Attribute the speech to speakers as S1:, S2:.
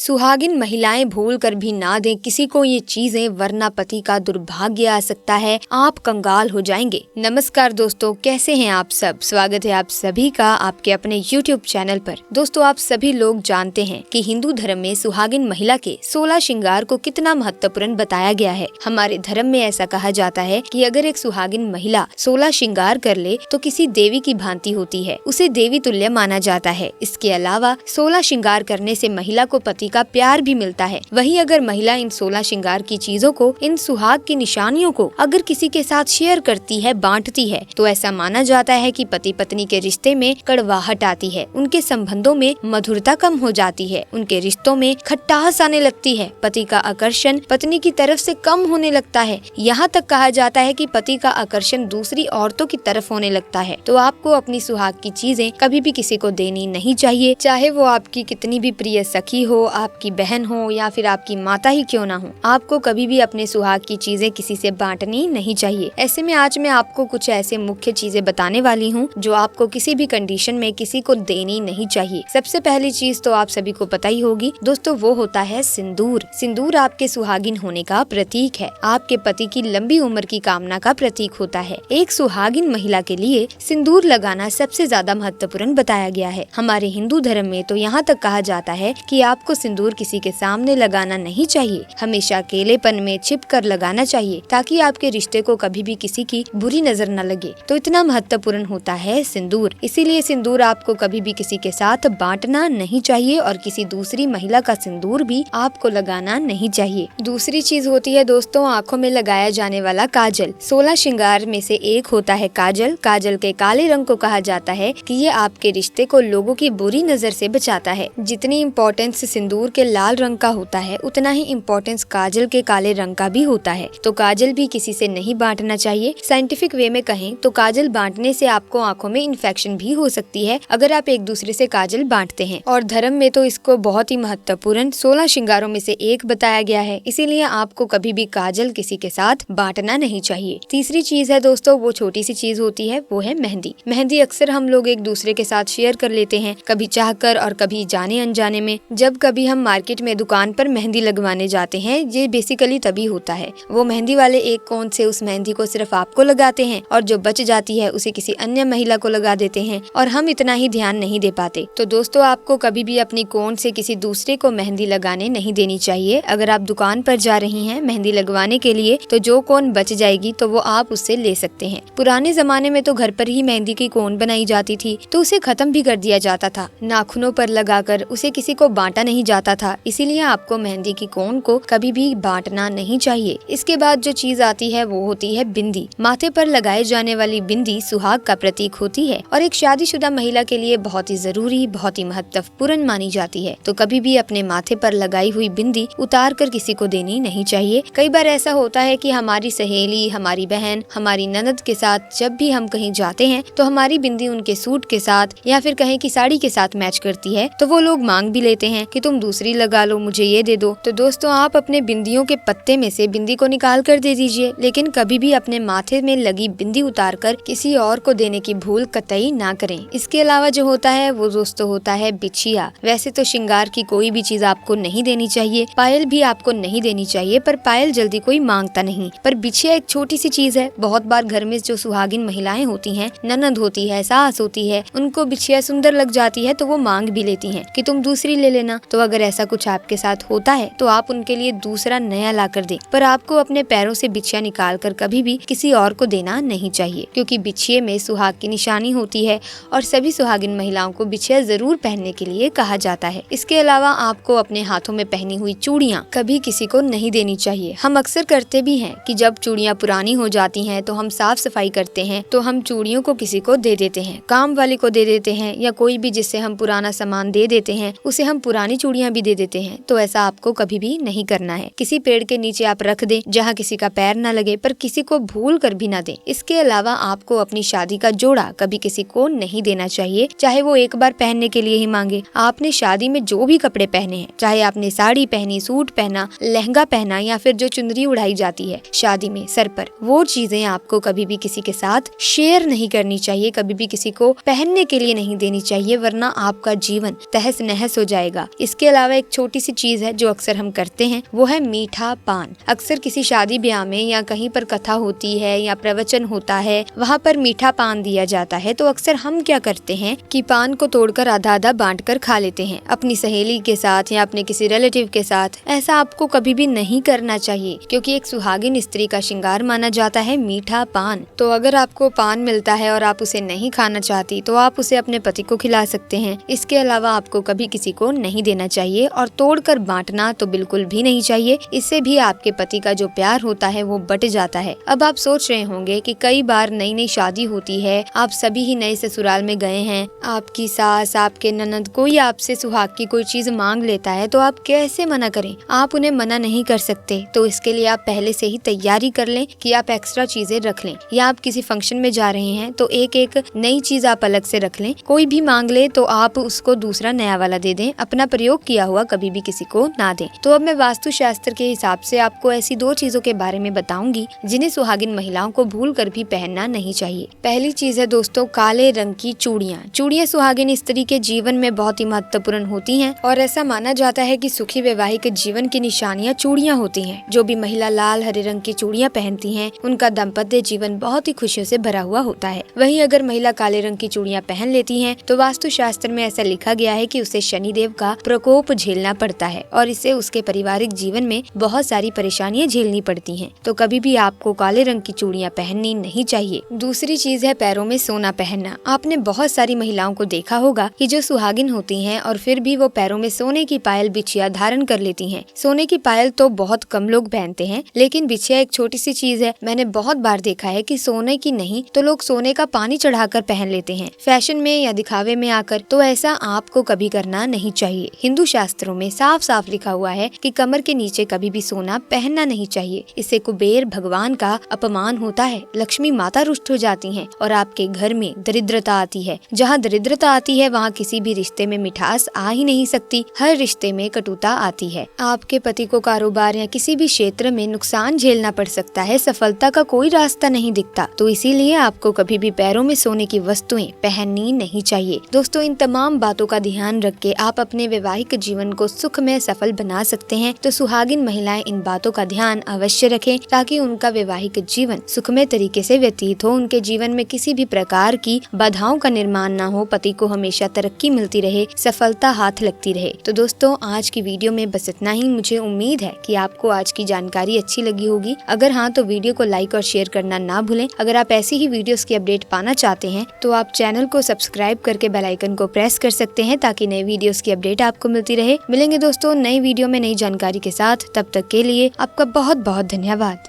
S1: सुहागिन महिलाएं भूल कर भी ना दें किसी को ये चीजें, वरना पति का दुर्भाग्य आ सकता है, आप कंगाल हो जाएंगे। नमस्कार दोस्तों, कैसे हैं आप सब। स्वागत है आप सभी का आपके अपने YouTube चैनल पर। दोस्तों, आप सभी लोग जानते हैं कि हिंदू धर्म में सुहागिन महिला के 16 श्रृंगार को कितना महत्वपूर्ण बताया गया है। हमारे धर्म में ऐसा कहा जाता है कि अगर एक सुहागिन महिला 16 श्रृंगार कर ले तो किसी देवी की भांति होती है, उसे देवी तुल्य माना जाता है। इसके अलावा 16 श्रृंगार करने से महिला को पति का प्यार भी मिलता है। वहीं अगर महिला इन 16 श्रृंगार की चीजों को, इन सुहाग की निशानियों को अगर किसी के साथ शेयर करती है, बांटती है, तो ऐसा माना जाता है कि पति पत्नी के रिश्ते में कड़वाहट आती है, उनके संबंधों में मधुरता कम हो जाती है, उनके रिश्तों में खटास आने लगती है, पति का आकर्षण पत्नी की तरफ से कम होने लगता है। यहाँ तक कहा जाता है कि पति का आकर्षण दूसरी औरतों की तरफ होने लगता है। तो आपको अपनी सुहाग की चीजें कभी भी किसी को देनी नहीं चाहिए, चाहे वो आपकी कितनी भी प्रिय सखी हो, आपकी बहन हो या फिर आपकी माता ही क्यों ना हो। आपको कभी भी अपने सुहाग की चीजें किसी से बांटनी नहीं चाहिए। ऐसे में आज मैं आपको कुछ ऐसे मुख्य चीजें बताने वाली हूँ जो आपको किसी भी कंडीशन में किसी को देनी नहीं चाहिए। सबसे पहली चीज तो आप सभी को पता ही होगी दोस्तों, वो होता है सिंदूर। सिंदूर आपके सुहागिन होने का प्रतीक है, आपके पति की लंबी उम्र की कामना का प्रतीक होता है। एक सुहागिन महिला के लिए सिंदूर लगाना सबसे ज्यादा महत्वपूर्ण बताया गया है। हमारे हिंदू धर्म में तो यहाँ तक कहा जाता है कि आपको सिंदूर किसी के सामने लगाना नहीं चाहिए, हमेशा अकेलेपन में छिप कर लगाना चाहिए, ताकि आपके रिश्ते को कभी भी किसी की बुरी नजर न लगे। तो इतना महत्वपूर्ण होता है सिंदूर, इसीलिए सिंदूर आपको कभी भी किसी के साथ बांटना नहीं चाहिए और किसी दूसरी महिला का सिंदूर भी आपको लगाना नहीं चाहिए। दूसरी चीज होती है दोस्तों, आँखों में लगाया जाने वाला काजल। 16 श्रृंगार में से एक होता है काजल। काजल के काले रंग को कहा जाता है कि ये आपके रिश्ते को लोगों की बुरी नजर से बचाता है। जितनी इम्पोर्टेंस सिंदूर के लाल रंग का होता है, उतना ही इम्पोर्टेंस काजल के काले रंग का भी होता है। तो काजल भी किसी से नहीं बांटना चाहिए। साइंटिफिक वे में कहें तो काजल बांटने से आपको आंखों में इन्फेक्शन भी हो सकती है अगर आप एक दूसरे से काजल बांटते हैं। और धर्म में तो इसको बहुत ही महत्वपूर्ण 16 श्रृंगारों में से एक बताया गया है, इसीलिए आपको कभी भी काजल किसी के साथ बांटना नहीं चाहिए। तीसरी चीज है दोस्तों, वो छोटी सी चीज होती है, वो है मेहंदी। मेहंदी अक्सर हम लोग एक दूसरे के साथ शेयर कर लेते हैं, कभी चाहकर और कभी जाने अनजाने में। जब कभी हम मार्केट में दुकान पर मेहंदी लगवाने जाते हैं, ये बेसिकली तभी होता है। वो मेहंदी वाले एक कोन से उस मेहंदी को सिर्फ आपको लगाते हैं और जो बच जाती है उसे किसी अन्य महिला को लगा देते हैं और हम इतना ही ध्यान नहीं दे पाते। तो दोस्तों, आपको कभी भी अपनी कोन से किसी दूसरे को मेहंदी लगाने नहीं देनी चाहिए। अगर आप दुकान पर जा रही हैं मेहंदी लगवाने के लिए, तो जो कोन बच जाएगी तो वो आप उससे ले सकते हैं। पुराने जमाने में तो घर पर ही मेहंदी की कोन बनाई जाती थी, तो उसे खत्म भी कर दिया जाता था। नाखूनों पर लगाकर उसे किसी को बांटा नहीं जाता था, इसीलिए आपको मेहंदी की कोन को कभी भी बांटना नहीं चाहिए। इसके बाद जो चीज आती है वो होती है बिंदी। माथे पर लगाए जाने वाली बिंदी सुहाग का प्रतीक होती है और एक शादीशुदा महिला के लिए बहुत ही जरूरी, बहुत ही महत्वपूर्ण मानी जाती है। तो कभी भी अपने माथे पर लगाई हुई बिंदी उतार कर किसी को देनी नहीं चाहिए। कई बार ऐसा होता है कि हमारी सहेली, हमारी बहन, हमारी ननद के साथ जब भी हम कहीं जाते हैं तो हमारी बिंदी उनके सूट के साथ या फिर कहें कि साड़ी के साथ मैच करती है, तो वो लोग मांग भी लेते हैं कि तुम दूसरी लगा लो, मुझे ये दे दो। तो दोस्तों, आप अपने बिंदियों के पत्ते में से बिंदी को निकाल कर दे दीजिए, लेकिन कभी भी अपने माथे में लगी बिंदी उतारकर किसी और को देने की भूल कतई ना करें। इसके अलावा जो होता है वो दोस्तों होता है बिछिया। वैसे तो श्रृंगार की कोई भी चीज आपको नहीं देनी चाहिए, पायल भी आपको नहीं देनी चाहिए, पर पायल जल्दी कोई मांगता नहीं। पर बिछिया एक छोटी सी चीज है। बहुत बार घर में जो सुहागिन महिलाएं होती हैं, ननद होती है, सास होती है, उनको बिछिया सुंदर लग जाती है तो वो मांग भी लेती हैं कि तुम दूसरी ले लेना। तो अगर ऐसा कुछ आपके साथ होता है तो आप उनके लिए दूसरा नया ला कर दें, पर आपको अपने पैरों से बिछिया निकाल कर कभी भी किसी और को देना नहीं चाहिए, क्योंकि बिछिए में सुहाग की निशानी होती है और सभी सुहागिन महिलाओं को बिछिया जरूर पहनने के लिए कहा जाता है। इसके अलावा आपको अपने हाथों में पहनी हुई चूड़ियाँ कभी किसी को नहीं देनी चाहिए। हम अक्सर करते भी हैं कि जब चूड़ियाँ पुरानी हो जाती हैं तो हम साफ सफाई करते हैं, तो हम चूड़ियों को किसी को दे देते हैं, काम वाले को दे देते हैं, या कोई भी जिससे हम पुराना सामान दे देते हैं उसे हम पुरानी चूड़ियाँ भी दे देते हैं। तो ऐसा आपको कभी भी नहीं करना है। किसी पेड़ के नीचे आप रख दें जहाँ किसी का पैर न लगे, पर किसी को भूल कर भी न दें। इसके अलावा आपको अपनी शादी का जोड़ा कभी किसी को नहीं देना चाहिए, चाहे वो एक बार पहनने के लिए ही मांगे। आपने शादी में जो भी कपड़े पहने हैं, चाहे आपने साड़ी पहनी, सूट पहना, लहंगा पहना या फिर जो चुनरी उड़ाई जाती है शादी में सर पर, वो चीजें आपको कभी भी किसी के साथ शेयर नहीं करनी चाहिए, कभी भी किसी को पहनने के लिए नहीं देनी चाहिए, वरना आपका जीवन तहस नहस हो जाएगा। इसके अलावा एक छोटी सी चीज है जो अक्सर हम करते हैं, वो है मीठा पान। अक्सर किसी शादी ब्याह में या कहीं पर कथा होती है या प्रवचन होता है, वहाँ पर मीठा पान दिया जाता है, तो अक्सर हम क्या करते हैं कि पान को तोड़कर आधा आधा बांट कर खा लेते हैं अपनी सहेली के साथ या अपने किसी रिलेटिव के साथ। ऐसा आपको कभी भी नहीं करना चाहिए, क्योंकि एक सुहागिन स्त्री का श्रृंगार माना जाता है मीठा पान। तो अगर आपको पान मिलता है और आप उसे नहीं खाना चाहती तो आप उसे अपने पति को खिला सकते हैं। इसके अलावा आपको कभी किसी को नहीं देना चाहिए और तोड़कर बांटना तो बिल्कुल भी नहीं चाहिए। इससे भी आपके पति का जो प्यार होता है वो बट जाता है। अब आप सोच रहे होंगे कि कई बार नई नई शादी होती है, आप सभी ही नए ससुराल में गए हैं, आपकी सास, आपके ननद, कोई आपसे सुहाग की कोई चीज मांग लेता है तो आप कैसे मना करें? आप उन्हें मना नहीं कर सकते। तो इसके लिए आप पहले से ही तैयारी कर लें कि आप एक्स्ट्रा चीजें रख लें, या आप किसी फंक्शन में जा रहे हैं तो एक एक नई चीज आप अलग से रख लें। कोई भी मांग ले तो आप उसको दूसरा नया वाला दे दें, अपना प्रयोग किया हुआ कभी भी किसी को ना दें। तो अब मैं वास्तु शास्त्र के हिसाब से आपको ऐसी 2 चीजों के बारे में बताऊंगी जिन्हें सुहागिन महिलाओं को भूल कर भी पहनना नहीं चाहिए। पहली चीज है दोस्तों, काले रंग की चूड़ियाँ। चूड़ियाँ सुहागिन स्त्री के जीवन में बहुत ही महत्वपूर्ण होती हैं और ऐसा माना जाता है कि सुखी वैवाहिक जीवन की निशानियाँ चूड़ियाँ होती हैं। जो भी महिला लाल हरे रंग की चूड़ियाँ पहनती हैं उनका दाम्पत्य जीवन बहुत ही खुशियों से भरा हुआ होता है। वहीं अगर महिला काले रंग की चूड़ियाँ पहन लेती हैं तो वास्तु शास्त्र में ऐसा लिखा गया है कि उसे शनिदेव का प्रकोप झेलना पड़ता है और इससे उसके पारिवारिक जीवन में बहुत सारी परेशानियां झेलनी पड़ती हैं। तो कभी भी आपको काले रंग की चूड़ियाँ पहननी नहीं चाहिए। दूसरी चीज है पैरों में सोना पहनना। आपने बहुत सारी महिलाओं को देखा होगा कि जो सुहागिन होती हैं और फिर भी वो पैरों में सोने की पायल बिछिया धारण कर लेती हैं। सोने की पायल तो बहुत कम लोग पहनते हैं, लेकिन बिछिया एक छोटी सी चीज है। मैंने बहुत बार देखा है कि सोने की नहीं तो लोग सोने का पानी चढ़ाकर पहन लेते हैं फैशन में या दिखावे में आकर। तो ऐसा आपको कभी करना नहीं चाहिए। हिंदू शास्त्रों में साफ साफ लिखा हुआ है कि कमर के नीचे कभी भी सोना पहनना नहीं चाहिए। इससे कुबेर भगवान का अपमान होता है, लक्ष्मी माता रुष्ट हो जाती हैं और आपके घर में दरिद्रता आती है। जहाँ दरिद्रता आती है वहाँ किसी भी रिश्ते में मिठास आ ही नहीं सकती, हर रिश्ते में कटुता आती है। आपके पति को कारोबार या किसी भी क्षेत्र में नुकसान झेलना पड़ सकता है, सफलता का कोई रास्ता नहीं दिखता। तो इसीलिए आपको कभी भी पैरों में सोने की वस्तुएं पहननी नहीं चाहिए। दोस्तों, इन तमाम बातों का ध्यान रख के आप अपने वैवाहिक जीवन को सुखमय सफल बना सकते हैं। तो सुहागिन महिलाएं इन बातों का ध्यान अवश्य रखें ताकि उनका वैवाहिक जीवन सुखमय तरीके से व्यतीत हो, उनके जीवन में किसी भी प्रकार की बाधाओं का निर्माण ना हो, पति को हमेशा तरक्की मिलती रहे, सफलता हाथ लगती रहे। तो दोस्तों, आज की वीडियो में बस इतना ही। मुझे उम्मीद है कि आपको आज की जानकारी अच्छी लगी होगी। अगर हाँ तो वीडियो को लाइक और शेयर करना ना भूलें। अगर आप ऐसी ही वीडियोस की अपडेट पाना चाहते हैं तो आप चैनल को सब्सक्राइब करके बेल आइकन को प्रेस कर सकते हैं ताकि नई वीडियोस की अपडेट आपको मिलती रहे। मिलेंगे दोस्तों नई वीडियो में नई जानकारी के साथ। तब तक के लिए आपका बहुत बहुत धन्यवाद।